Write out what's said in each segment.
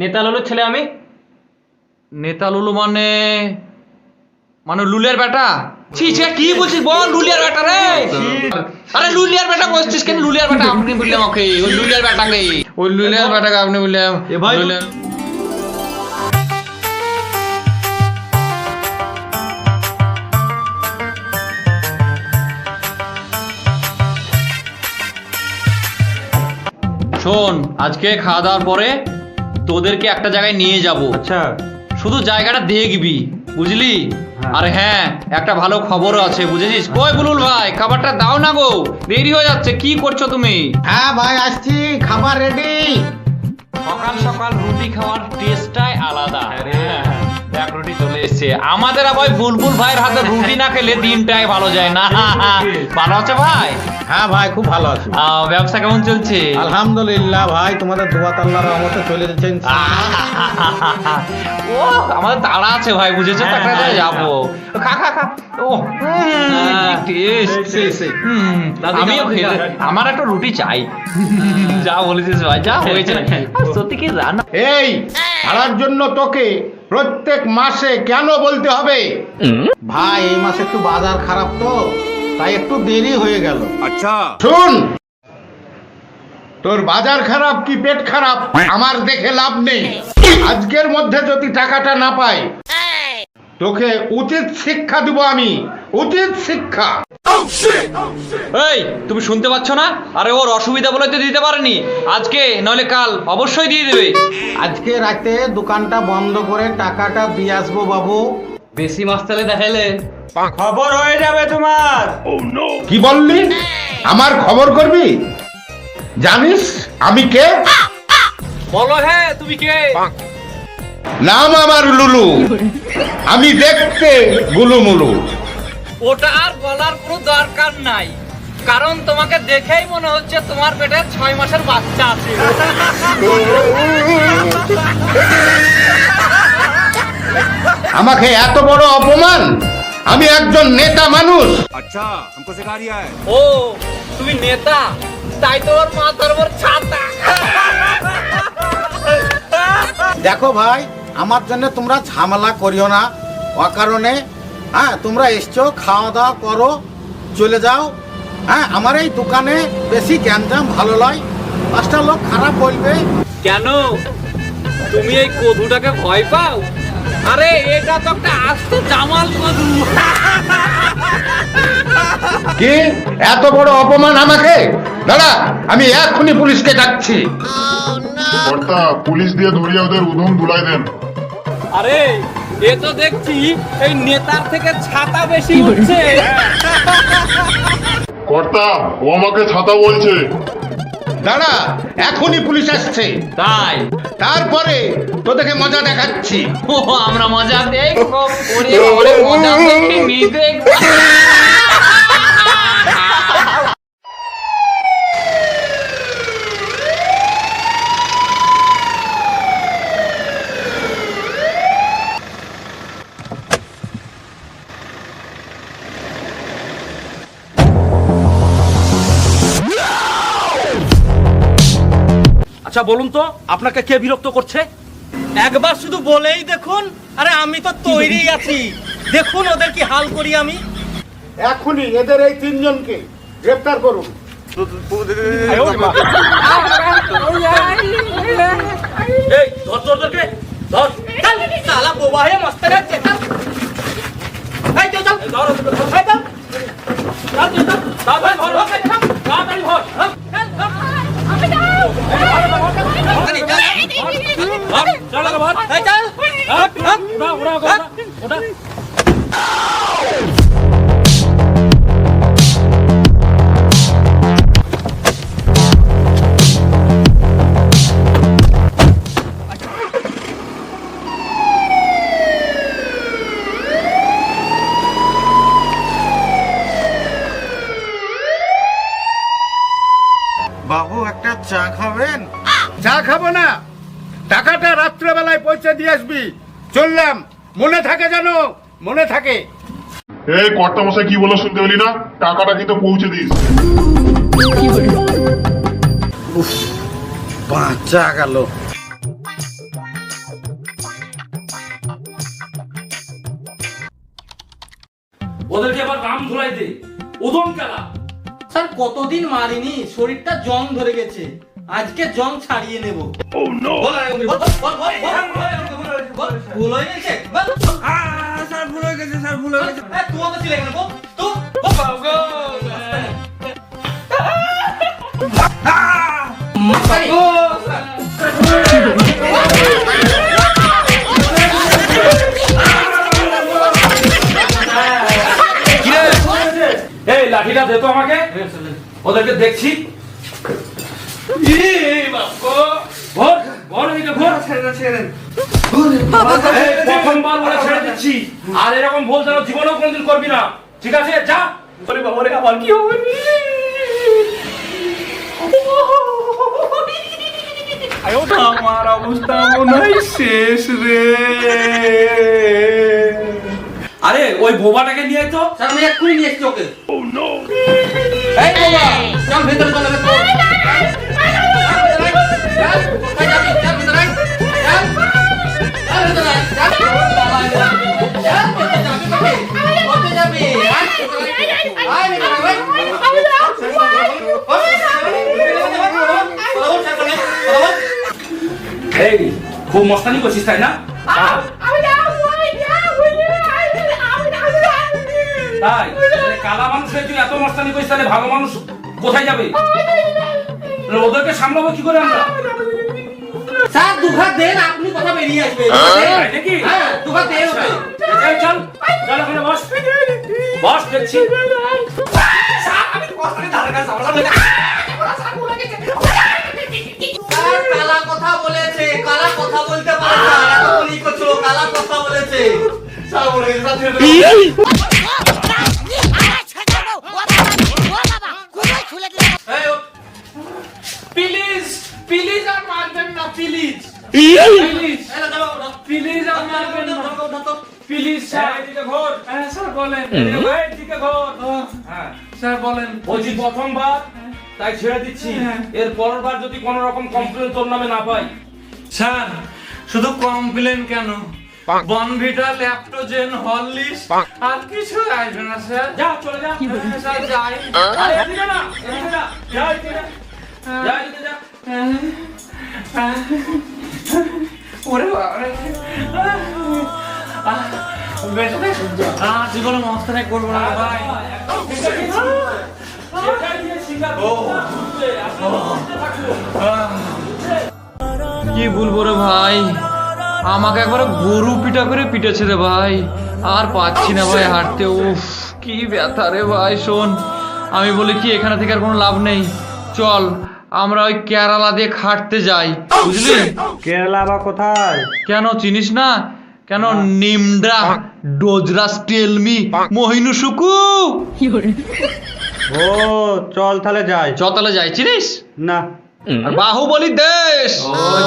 নেতা লুলুর ছেলে আমি। নেতা লুলু মানে মানে লুলিয়ার বেটা? ছি ছি, কি বলছিস বল? লুলিয়ার বেটা রে? আরে লুলিয়ার বেটা বলছিস কেন? লুলিয়ার বেটা আপনি বললাম ওকে, ওই লুলিয়ার বেটাকে, ওই লুলিয়ার বেটাকে আপনি বললাম। এ ভাই শোন, আজকে খাওয়া দাওয়ার পরে তোদেরকে একটা জায়গায় নিয়ে যাব। আচ্ছা শুধু জায়গাটা দেখবি, বুঝলি? আর হ্যাঁ, একটা ভালো খবরও আছে, বুঝেছিস? কই বুলবুল ভাই, খাবারটা দাও না গো, দেরি হয়ে যাচ্ছে। কি করছো তুমি? হ্যাঁ ভাই আসছি, খাবার রেডি। সকাল সকাল রুটি খাওয়ার টেস্টটাই আলাদা। এক রুটি চলে এসছে আমাদের। আবার বুলবুল ভাইয়ের হাতে রুটি না খেলে দিনটাই ভালো যায় না। ভালো আছে ভাই? হ্যাঁ ভাই খুব ভালো আছি। ব্যবসা কেমন চলছে? আলহামদুলিল্লাহ ভাই, তোমাদের দোয়া আল্লাহর রহমতে চলে যাচ্ছেন। ও আমাদের তাড়া আছে ভাই, বুঝেছো তো? একটা জায়গায় যাবো। খা খা খা। ও টেস্ট। আমিও খেতে, আমার একটা রুটি চাই। যা বলেছিস ভাই, যা হয়েছে না সত্যি কি রান্না। এই ছাড়ার জন্য তোকে প্রত্যেক মাসে কেন বলতে হবে? ভাই এই মাসে একটু বাজার খারাপ তো, তাই একটু দেরি হয়ে গেল। अच्छा শুন, তোর বাজার খারাপ কি পেট খারাপ আমার দেখে লাভ নেই। আজকের মধ্যে যদি টাকাটা না পাই, তোকে উচিত শিক্ষা দিব আমি, উচিত শিক্ষা। এই তুমি শুনতে পাচ্ছ না? আরে ওর অসুবিধা বলে তো দিতে পারেনি আজকে, নইলে কাল অবশ্যই দিয়ে দেবে। আজকে রাতে দোকানটা বন্ধ করে টাকাটা দিয়ে আসবো বাবু। বেশি মাছ তাহলে দেখাইলে খবর হয়ে যাবে তোমার। কি বললি? আমার খবর করবি? জানিস আমি কে? বলো। হ্যাঁ তুমি কে? নাম আমার লুলু, আমি দেখতে গুলুমুলু। ওটা আর বলার কোনো দরকার নাই, কারণ তোমাকে দেখেই মনে হচ্ছে তোমার পেটে 6 মাসের বাচ্চা আছে। আমাকে এত বড় অপমান! আমি একজন নেতা মানুষ। अच्छा हमको सिखा रिया है। ও তুমি নেতা, তাই তো ওর মাথার উপর ছাতা। দেখো ভাই, আমার জন্য তোমরা ঝামেলা করিও না অকারণে। হ্যাঁ, তোমরা এসছো, খাওয়া দাওয়া করো, চলে যাও। হ্যাঁ, আমার এই দোকানে বেশি গ্যাঞ্জাম ভালো নয়, 5টা লোক খারাপ বলবে। কেন তুমি এই কদুটাকে ভয় পাও? আরে এটা তো একটা আস্ত জামাল কদু। কি এত বড় অপমান আমাকে? দাঁড়া, আমি এক্ষুনি পুলিশকে ডাকছি। কর্তা, পুলিশ দিয়ে ধরিয়ে ওদের উধম ধুলাই দেন। আরে এ তো দেখছি এই নেতার থেকে ছাতা বেশি হচ্ছে। কর্তা, ও আমাকে ছাতা বলছে। দাঁড়া, এখনই পুলিশ আসছে। তাই তারপরে তোদেরকে মজা দেখাচ্ছি। ও আমরা মজা দেখবো, ওরে ওরে মজা দেখে নি দেখবো। আচ্ছা বলুন তো, আপনাকে কে বিরক্ত করছে? একবার শুধু বলেই দেখুন। আরে আমি তো তৈরি আছি, দেখুন ওদের কি হাল করি আমি। এখনই এদের এই 3 জনকে গ্রেফতার করুন। এই ধর ধর ধরকে ধর। চল শালা বোবা হয়ে মস্ত রাখছে। এই চল চল ধর এই চল। চল চল চল তাড়াতাড়ি ধর, তাড়াতাড়ি ধর। আমি যাও। চল চল ধর। এই চল। ওটা ওটা ওটা ওটা। বাবু একটা চা খাবেন? চা খাবো না, টাকাটা রাত্রেবেলায় পৌঁছে দিয়ে আসবি। চললাম, মনে থাকে জানো, মনে থাকে। এই কর্তা মশাই কি বলো শুনতে পেলি না? টাকাটা কিন্তু পৌঁছে দিস। বাঁচা গেল। ওদেরকে আবার রাম ধুলাই দে, উদম কেলা। স্যার কতদিন মারিনি, শরীরটা জং ধরে গেছে, আজকে জং ছাড়িয়ে নেব। ভুল হয়ে গেছে স্যার ভুল হয়ে গেছে, স্যার ভুল হয়ে গেছে। তুই তো ছিলে কেন? এই লাঠিটা দে তো আমাকে, ওদেরকে দেখছি। প্রথমবার বলে ছেড়ে দিচ্ছি, আর এরকম ভুল যেন জীবনেও কোনদিন করবি না, ঠিক আছে? যা। বাবারে আবার কি হবে? আমার অবস্থা মনে হয় শেষ রে। আরে ওই বোবাটাকে নিয়ে তো। স্যার আমি এক্ষুনি নিয়ে এসছি ওকে। এই বাবা, চল ভেতরে চল, ভেতরে এই খুব মস্তানি করছিস তাই না? তাই কালা মানুষ হয়ে তুই এত মস্তানি করিস, তাহলে ভালো মানুষ কোথায় যাবে? ওদেরকে সামলাবো কি করে আমরা? স্যার দুঘাত দেন, আপনি কথা বেরিয়ে আসবে। তাই নাকি? হ্যাঁ দুঘাত দেন ওকে। এই চল চল ওখানে বস, বস দেখছি। স্যার কালা কথা বলেছে, কালা কথা বলতে পারে না, এতক্ষণ ই করছিল, কালা কথা বলেছে। স্যার বলে প্লিজ প্লিজ আর মারবেন না, প্লিজ প্লিজ প্লিজ আর মারবেন না, প্লিজ স্যার। এদিকে ঘোর। হ্যাঁ স্যার বলেন। এদিকে ঘোর। হ্যাঁ স্যার বলেন। বলছি প্রথমবার তাই ছেড়ে দিচ্ছি, এর পরের বার যদি কোনো রকম কমপ্লেন তোর নামে না পাই। স্যার শুধু কমপ্লেন কেন, বনভিটা, ল্যাপটোজেন, হরলিক্স আর কিছু আসবে না স্যার। যা চলে যা। হ্যাঁ, স্যার যাই। আরে এদিকে না, এদিকে যা। যা এদিকে যা। যা এদিকে যা। ওরে বাবারে, বেশ বেশ, জীবনে মস্তানি করবো না ভাই। কি বলবো রে ভাই, আমাকে একবার গরু পিটা করে পিটেছে রে ভাই, আর পাচ্ছি না ভাই হাঁটতে। উফ কি ব্যথা রে ভাই। শোন, আমি বলি কি এখানে থেকে আর কোনো লাভ নেই, চল আমরা ওই কেরালা দিয়ে খাটতে যাই, বুঝলি? কেরালা বা কোথায়? কেন চিনিস না? কেন নিমডা ডোজরা স্টেলমি মহিনু সুকু। ও চল তাহলে যাই। চল তাহলে যাই, চিনিস? না আর বাহুবলী দেশ,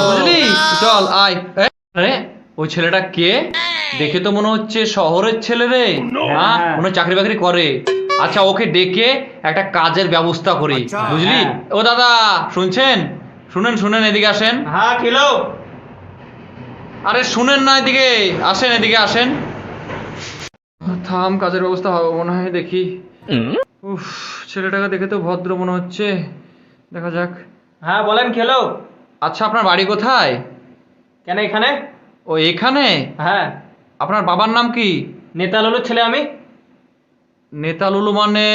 বুঝলি? চল আয়। আরে ওই ছেলেটা কে? দেখে তো মনে হচ্ছে শহরের ছেলে রে। হ্যাঁ মনে হয় চাকরি বাকরি করে। আচ্ছা ওকে ডেকে একটা কাজের ব্যবস্থা করি, বুঝলি? ও দাদা শুনছেন? শুনেন শুনেন, এদিকে আসেন। হ্যাঁ খেলো। আরে শুনেন না, এদিকে আসেন, এদিকে আসেন। থাম, কাজের ব্যবস্থা হবে মনে হয়, দেখি। উফ ছেলেটাকে দেখে তো ভদ্র মনে হচ্ছে, দেখা যাক। হ্যাঁ বলেন খেলো। আচ্ছা আপনার বাড়ি কোথায়? কেন এখানে? ও এখানে? হ্যাঁ। আপনার বাবার নাম কি? নেতা ললুর ছেলে আমি। নেতা লুলু মানে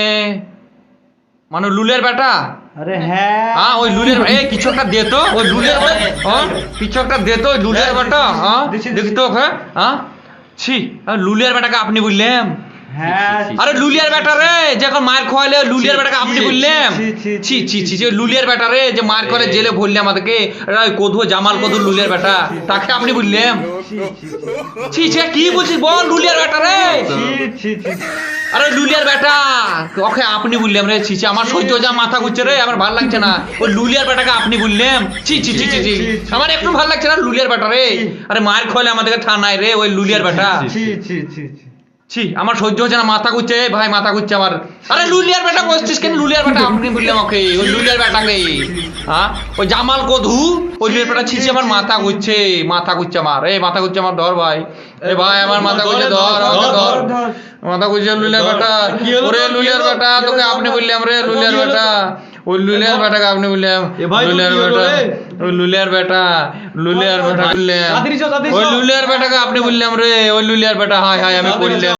মানে লুলের বেটা? আরে হ্যাঁ হ্যাঁ ওই লুলের, এই কিছু একটা দে তো ওই লুলের, হ্যাঁ কিছু একটা দে তো ওই লুলের বেটা। হ্যাঁ দেখি তো। হ্যাঁ ছি, লুলিয়ার বেটাকে আপনি বললেন? হ্যাঁ আরে লুলিয়ার বেটা রে, যখন মার খোয়ালে লুলিয়ার বেটাকে আপনি বললেন? ছি ছি ছি, যে লুলিয়ার বেটা রে, যে মার করে জেলে ভরলে আমাদেরকে, কদু জামাল কদুর লুলিয়ার বেটা, তাকে আপনি বললেন? ছি ছি, কি বলছিস বল? লুলিয়ার বেটা রে, আরে লুলিয়ার বেটা, ওকে আপনি বললাম রে। ছি ছি, আমার সহ্য যা মাথা ঘুরছে রে, আমার ভালো লাগছে না। ওই লুলিয়ার বেটাকে আপনি বললেন? ছি ছি ছি ছি, আমার একটু ভালো লাগছে না লুলিয়ার বেটা রে। আরে মার খোয়ালে আমাদেরকে থানায় রে, ওই লুলিয়ার বেটা। ছি আমার সহ্য হচ্ছে না, মাথা ঘুরছে এই ভাই, মাথা ঘুরছে আমার। আরে লুলিয়ার বেটা বসছিস কেন? লুলিয়ার বেটা আপনি বললাম ওকে, ওই লুলিয়ার বেটাকে, হ্যাঁ ওই জামাল কধু, ওই লুলিয়ার বেটা ছিছি, আমার মাথা ঘুরছে, মাথা ঘুরছে আমার, এই মাথা ঘুরছে আমার, ধর ভাই, এ ভাই আমার মাথা ঘুরছে, ধর আমাকে ধর, মাথা ঘুরছে লুলিয়ার বেটা, ওরে লুলিয়ার বেটা তোকে আপনি বললাম রে, লুলিয়ার বেটা, ওই লুলিয়ার বেটাকে আপনি বললাম, লুলিয়ার বেটা, ওই লুলিয়ার বেটা, লুলিয়ার বেটা বললাম, ওই লুলিয়ার বেটাকে আপনি বললাম রে, ওই লুলিয়ার বেটা, হায় হায় আমি বললাম